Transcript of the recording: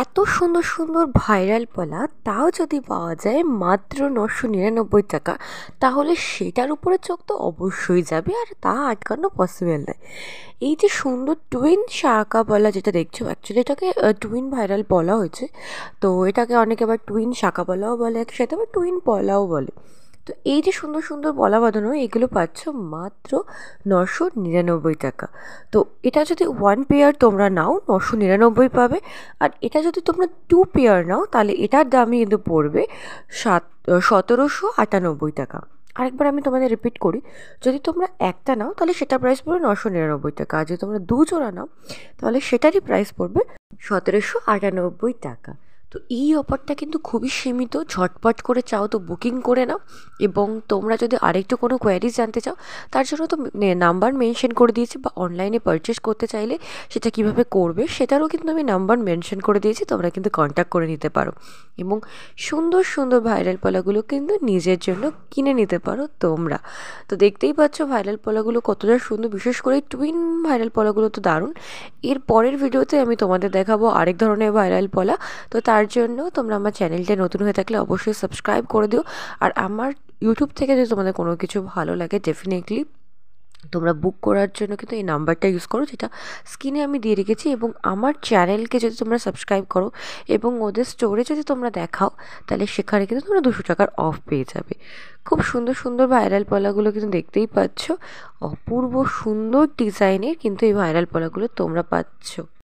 এত সুন্দর সুন্দর ভাইরাল পলা তাও যদি পাওয়া যায় মাত্র 999 টাকা, তাহলে সেটার উপরে চোখ তো অবশ্যই যাবে, আর তা আটকানো পসিবল নয়। এই যে সুন্দর টুইন শাঁকা পলা যেটা দেখছো, অ্যাকচুয়ালি এটাকে টুইন ভাইরাল বলা হয়েছে। তো এটাকে অনেকে আবার টুইন শাঁকা পলাও বলে, একসাথে আবার টুইন পলাও বলে। তো এই যে সুন্দর সুন্দর পলা বাঁধানো, এগুলো পাচ্ছ মাত্র 999 টাকা। তো এটা যদি 1 পেয়ার তোমরা নাও 999 পাবে, আর এটা যদি তোমরা 2 পেয়ার নাও তাহলে এটার দামই কিন্তু পড়বে 1798 টাকা। আরেকবার আমি তোমাদের রিপিট করি, যদি তোমরা একটা নাও তাহলে সেটার প্রাইস পড়বে 999 টাকা, আর যদি তোমরা 2 জোড়া নাও তাহলে সেটারই প্রাইস পড়বে 1798 টাকা। তো এই অফারটা কিন্তু খুবই সীমিত, ঝটপট করে চাও তো বুকিং করে নাও। এবং তোমরা যদি আরেকটু কোনো কোয়ারিজ জানতে চাও তার জন্য তো নাম্বার মেনশন করে দিয়েছি, বা অনলাইনে পারচেস করতে চাইলে সেটা কিভাবে করবে সেটারও কিন্তু আমি নাম্বার মেনশন করে দিয়েছি, তোমরা কিন্তু কন্ট্যাক্ট করে নিতে পারো এবং সুন্দর সুন্দর ভাইরাল পলাগুলো কিন্তু নিজের জন্য কিনে নিতে পারো তোমরা। তো দেখতেই পাচ্ছ ভাইরাল পলাগুলো কতটা সুন্দর, বিশেষ করে টুইন ভাইরাল পলাগুলো তো দারুণ। এর পরের ভিডিওতে আমি তোমাদের দেখাবো আরেক ধরনের ভাইরাল পলা। তো তার জন্য তোমরা আমার চ্যানেলটা নতুন হয়ে থাকলে অবশ্যই সাবস্ক্রাইব করে দিও। আর আমার ইউটিউব থেকে যদি তোমাদের কোনো কিছু ভালো লাগে ডেফিনেটলি তোমরা বুক করার জন্য কিন্তু এই নাম্বারটা ইউজ করো, যেটা স্ক্রিনে আমি দিয়ে রেখেছি। এবং আমার চ্যানেলকে যদি তোমরা সাবস্ক্রাইব করো এবং ওদের স্টোরে যদি তোমরা দেখাও, তাহলে সেখানে কিন্তু তোমরা 200 টাকার অফ পেয়ে যাবে। খুব সুন্দর সুন্দর ভাইরাল পলাগুলো কিন্তু দেখতেই পাচ্ছ, অপূর্ব সুন্দর ডিজাইনের কিন্তু এই ভাইরাল পলাগুলো তোমরা পাচ্ছ।